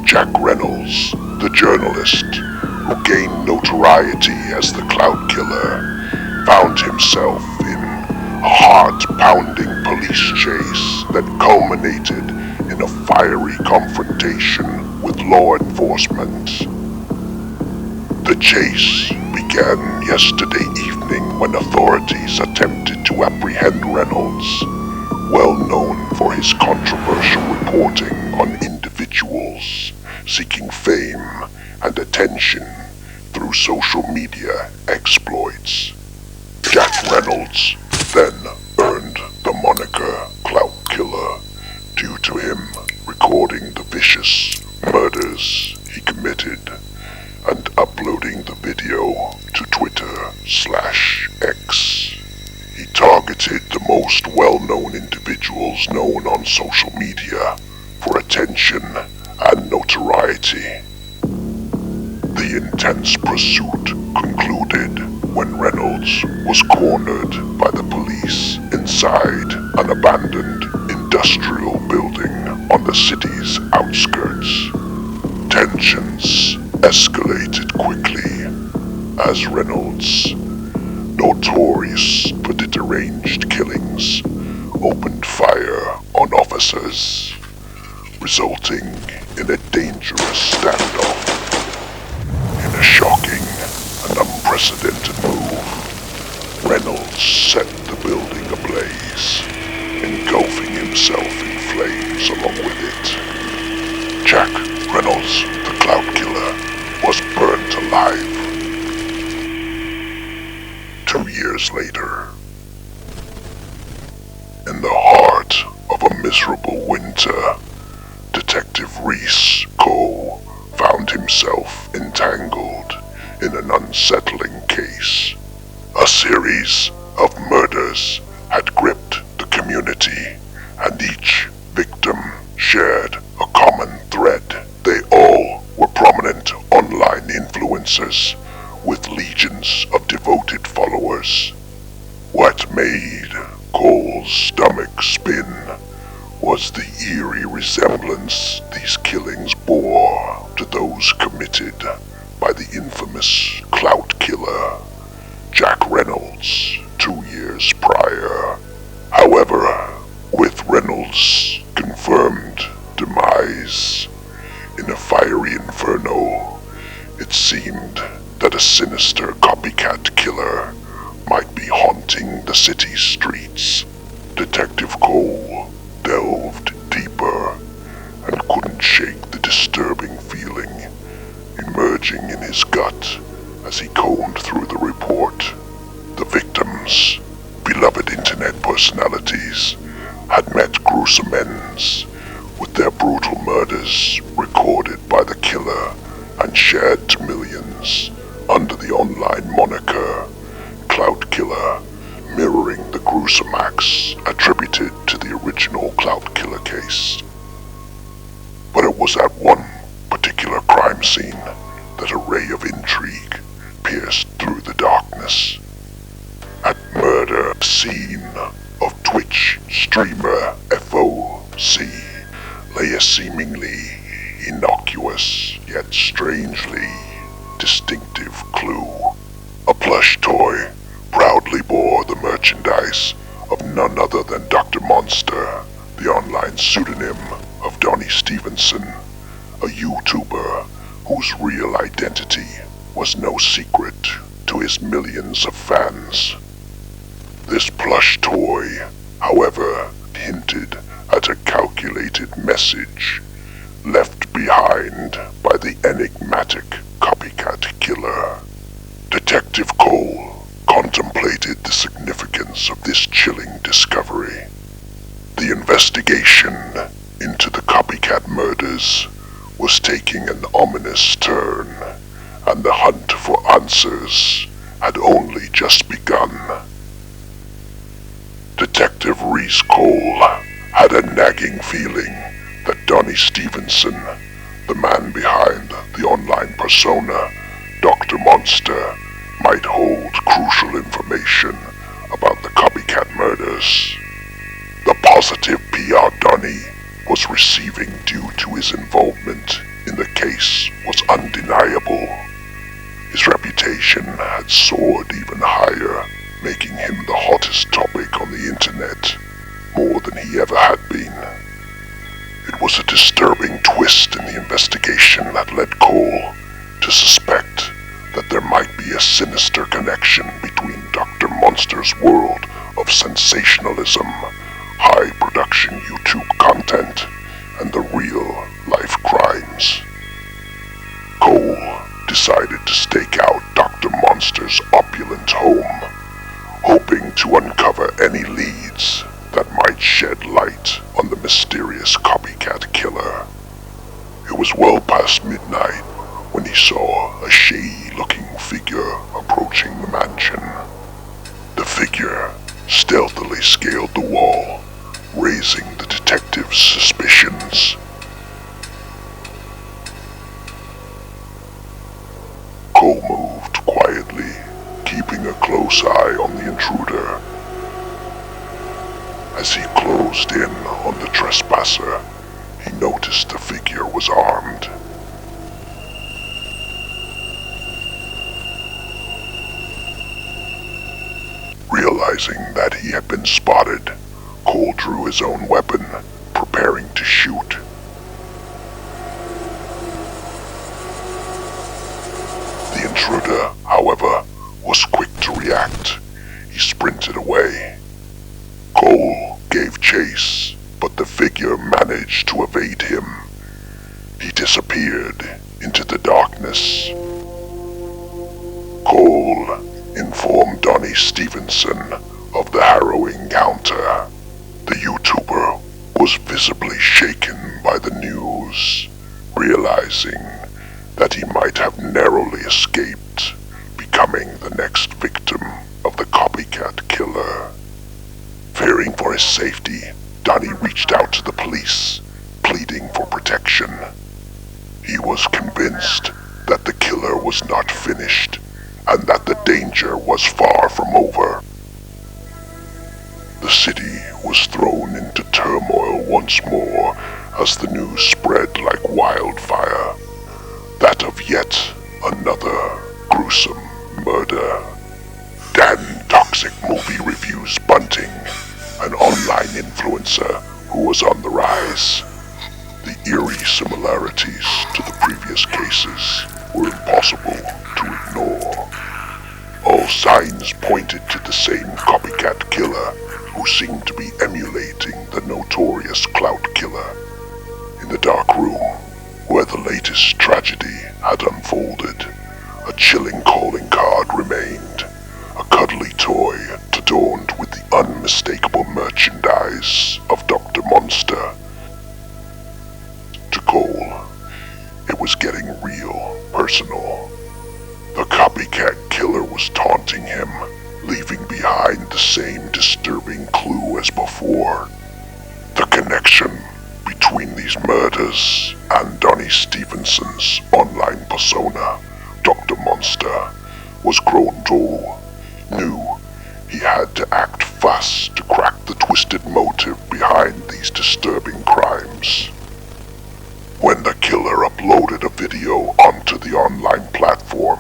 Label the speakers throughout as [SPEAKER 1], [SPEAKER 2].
[SPEAKER 1] Jack Reynolds, the journalist who gained notoriety as the Clout Killer, found himself in a heart-pounding police chase that culminated in a fiery confrontation with law enforcement. The chase began yesterday evening when authorities attempted to apprehend Reynolds, well known for his controversial reporting on individuals seeking fame and attention through social media exploits. Jack Reynolds then earned the moniker Clout Killer due to him recording the vicious murders he committed and uploading the video to Twitter/X. He targeted the most well-known individuals known on social media for attention and notoriety. The intense pursuit concluded when Reynolds was cornered by the police inside an abandoned industrial building on the city's outskirts. Tensions escalated quickly as Reynolds, notorious for the deranged killings, opened fire on officers, resulting in a dangerous standoff. In a shocking and unprecedented move, Reynolds set the building ablaze, engulfing himself in flames along with it. Jack Reynolds, the Clout Killer, was burnt alive. 2 years later, in the heart of a miserable winter, Detective Reese Cole found himself entangled in an unsettling case. A series of murders had gripped the community, and each victim shared a common thread. They all were prominent online influencers with legions of devoted followers. What made Cole's stomach spin was the eerie resemblance these killings bore to those committed by the infamous Clout Killer, Jack Reynolds, 2 years prior. However, with Reynolds' confirmed demise in a fiery inferno, it seemed that a sinister copycat killer might be haunting the city's streets. Detective Cole delved deeper and couldn't shake the disturbing feeling emerging in his gut as he combed through the report. The victims, beloved internet personalities, had met gruesome ends, with their brutal murders recorded by the killer and shared to millions under the online moniker Clout Killer, mirroring the gruesome acts attributed to the original Clout Killer case. But it was at one particular crime scene that a ray of intrigue pierced through the darkness. At murder scene of Twitch streamer FOC lay a seemingly innocuous yet strangely distinctive clue. A plush toy proudly bore the merchandise of none other than Dr. Monster, the online pseudonym of Donnie Stevenson, a YouTuber whose real identity was no secret to his millions of fans. This plush toy, however, hinted at a calculated message left behind by the enigmatic copycat killer. Detective Cole contemplated the significance of this chilling discovery. The investigation into the copycat murders was taking an ominous turn, and the hunt for answers had only just begun. Detective Reese Cole had a nagging feeling that Donnie Stevenson, the man behind the online persona Dr. Monster, might hold crucial information about the copycat murders. The positive PR Donnie was receiving due to his involvement in the case was undeniable. His reputation had soared even higher, making him the hottest topic on the internet, more than he ever had been. It was a disturbing twist in the investigation that led Cole to suspect that there might be a sinister connection between Dr. Monster's world of sensationalism, high-production YouTube content, and the real-life crimes. Cole decided to stake out Dr. Monster's opulent home, hoping to uncover any leads that might shed light on the mysterious copycat killer. It was well past midnight when he saw a shady-looking figure approaching the mansion. The figure stealthily scaled the wall, raising the detective's suspicions. Cole moved quietly, keeping a close eye on the intruder. As he closed in on the trespasser, he noticed the figure was armed. Realizing that he had been spotted, Cole drew his own weapon, preparing to shoot. The intruder, however, was quick to react. He sprinted away. Cole gave chase, but the figure managed to evade him. He disappeared into the darkness. Cole informed Donnie Stevenson of the harrowing encounter. The YouTuber was visibly shaken by the news, realizing that he might have narrowly escaped becoming the next victim of the copycat killer. Fearing for his safety, Donnie reached out to the police, pleading for protection. He was convinced that the killer was not finished and that the danger was far from over. The city was thrown into turmoil once more as the news spread like wildfire, that of yet another gruesome murder. Dan Toxic Movie Reviews Bunting, an online influencer who was on the rise. The eerie similarities to the previous cases were impossible to ignore. All signs pointed to the same copycat killer who seemed to be emulating the notorious Clout Killer. In the dark room, where the latest tragedy had unfolded, a chilling calling card remained, a cuddly toy adorned with the unmistakable merchandise of Dr. Monster. To Cole, it was getting real personal. The copycat killer was taunting him, leaving behind the same disturbing clue as before. The connection between these murders and Donnie Stevenson's online persona, Dr. Monster, was grown dull. Knew he had to act fast to crack the twisted motive behind these disturbing crimes. When the killer uploaded a video onto the online platform,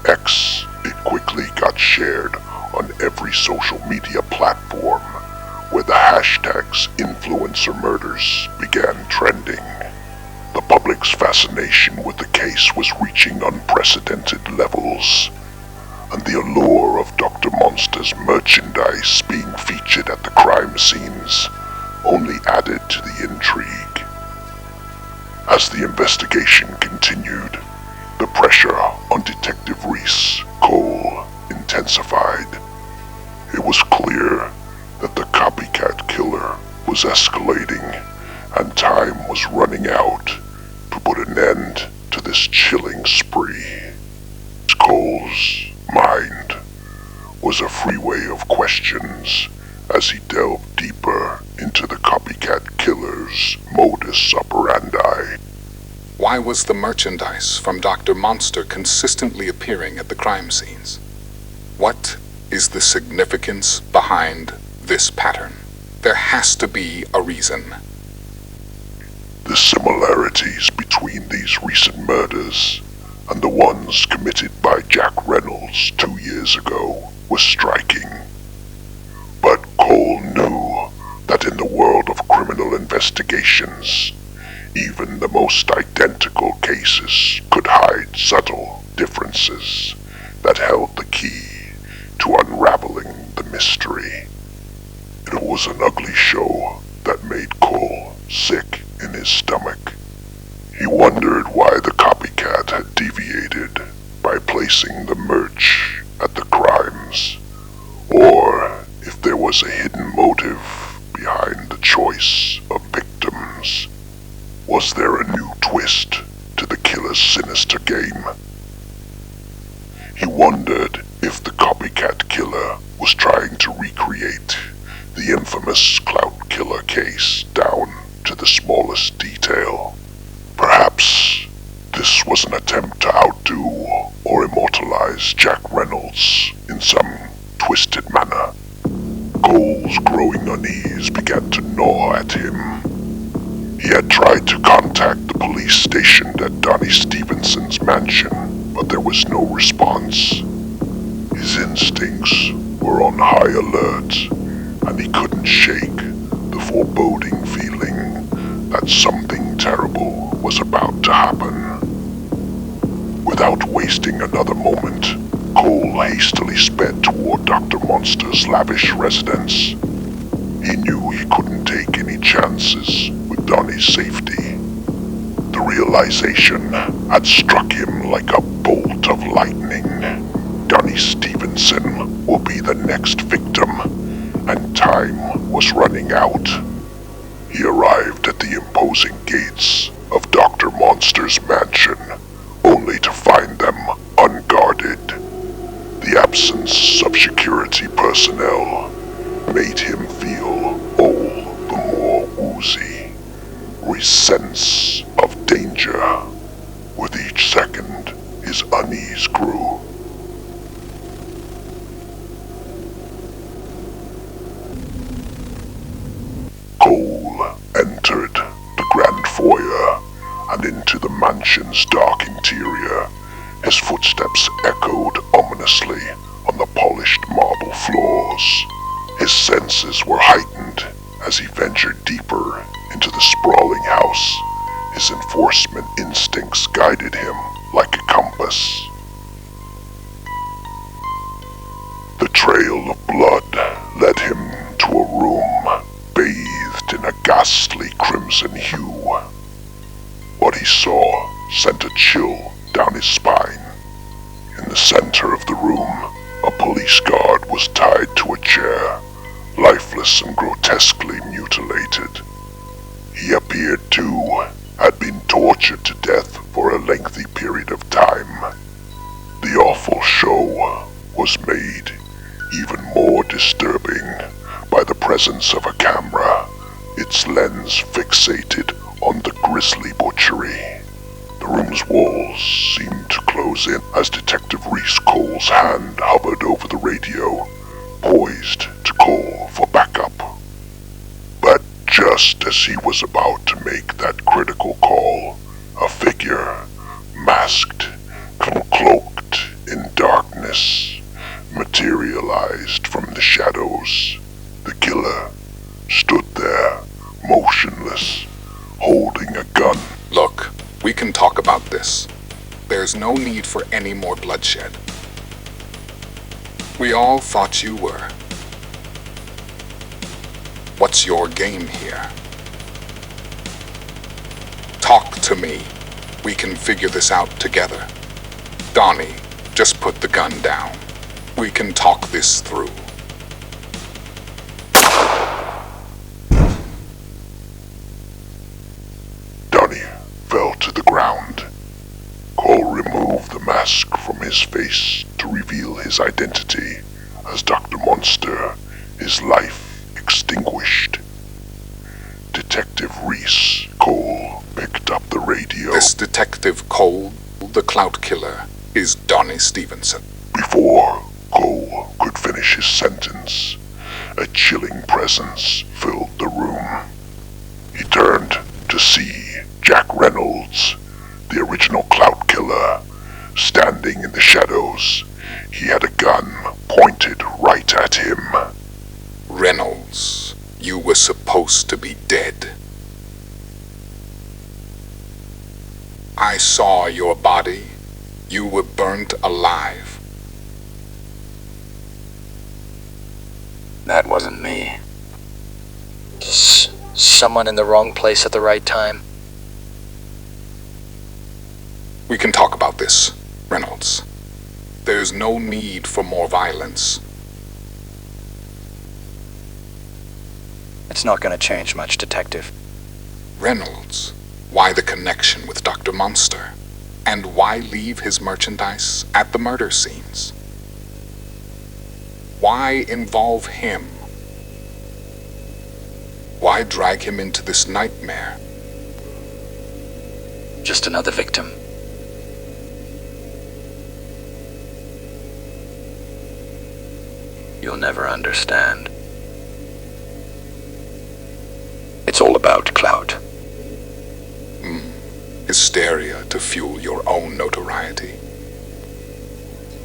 [SPEAKER 1] X, it quickly got shared on every social media platform, where the hashtags influencer murders began trending. The public's fascination with the case was reaching unprecedented levels, and the allure of Dr. Monster's merchandise being featured at the crime scenes only added to the intrigue. As the investigation continued, the pressure on Detective Reese Cole intensified. It was clear that the copycat killer was escalating, and time was running out to put an end to this chilling spree. Cole's mind was a freeway of questions as he delved deeper into the copycat killer's modus operandi.
[SPEAKER 2] Why was the merchandise from Dr. Monster consistently appearing at the crime scenes? What is the significance behind this pattern? There has to be a reason.
[SPEAKER 1] The similarities between these recent murders and the ones committed by Jack Reynolds 2 years ago was striking. But Cole knew that in the world of criminal investigations, even the most identical cases could hide subtle differences that held the key to unraveling the mystery. It was an ugly show that made Cole sick in his stomach. He wondered why the copycat had deviated by placing the merch at the crimes, or if there was a hidden motive behind the choice of victims. Was there a new twist to the killer's sinister game? He wondered if the copycat killer was trying to recreate the infamous Clout Killer case down to the smallest detail. Perhaps this was an attempt to outdo or immortalize Jack Reynolds in some twisted manner. Cole's growing unease began to gnaw at him. He had tried to contact the police stationed at Donnie Stevenson's mansion, but there was no response. His instincts were on high alert, and he couldn't shake the foreboding feeling that something terrible was about to happen. Without wasting another moment, Cole hastily sped toward Dr. Monster's lavish residence. He knew he couldn't take any chances with Donnie's safety. The realization had struck him like a bolt of lightning. Donnie Stevenson will be the next victim, and time was running out. He arrived at the imposing gates of Dr. Monster's mansion, only to find them unguarded. The absence of security personnel made him feel all the more woozy, a sense of danger. With each second, his unease grew. Cole entered the grand foyer and into the mansion's dark interior. His footsteps echoed ominously on the polished marble floors. His senses were heightened as he ventured deeper into the sprawling house. His enforcement instincts guided him like a compass. The trail of blood led him to a room bathed in a ghastly crimson hue. What he saw sent a chill down his spine. In the center of the room, a police guard was tied to a chair, lifeless and grotesquely mutilated. He appeared to had been tortured to death for a lengthy period of time. The awful show was made even more disturbing by the presence of a camera, its lens fixated on the grisly butchery. The room's walls seemed to close in as Detective Reese Cole's hand hovered over the radio, poised to call for backup. But just as he was about to make that critical call, a figure, masked, cloaked in darkness, materialized from the shadows. The killer stood there, motionless, holding a gun.
[SPEAKER 2] Look, we can talk about this. There's no need for any more bloodshed. We all thought you were. What's your game here? Talk to me. We can figure this out together. Donnie, just put the gun down. We can talk this through.
[SPEAKER 1] Donnie fell to the ground. Cole removed the mask from his face to reveal his identity as Dr. Monster, his life extinguished. Detective Reese Cole picked up the radio.
[SPEAKER 2] This Detective Cole, the Clout Killer, is Donnie Stevenson.
[SPEAKER 1] Before Cole could finish his sentence, a chilling presence filled the room. He turned to see Reynolds, the original Clout Killer, standing in the shadows. He had a gun pointed right at him.
[SPEAKER 2] Reynolds, you were supposed to be dead. I saw your body. You were burnt alive.
[SPEAKER 3] That wasn't me.
[SPEAKER 4] Someone in the wrong place at the right time.
[SPEAKER 2] We can talk about this, Reynolds. There's no need for more violence.
[SPEAKER 4] It's not going to change much, Detective.
[SPEAKER 2] Reynolds, why the connection with Dr. Monster? And why leave his merchandise at the murder scenes? Why involve him? Why drag him into this nightmare?
[SPEAKER 4] Just another victim. You'll never understand. It's all about clout.
[SPEAKER 2] Hysteria to fuel your own notoriety.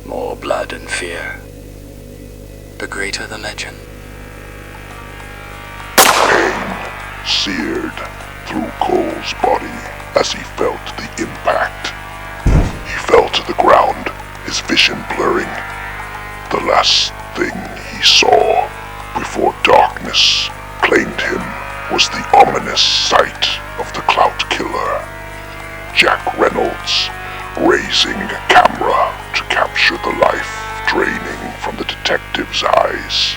[SPEAKER 4] More blood and fear. The greater the legend.
[SPEAKER 1] Pain seared through Cole's body as he felt the impact. He fell to the ground, his vision blurring. The last thing he saw before darkness claimed him was the ominous sight of the Clout Killer. Jack Reynolds raising a camera to capture the life draining from the detective's eyes.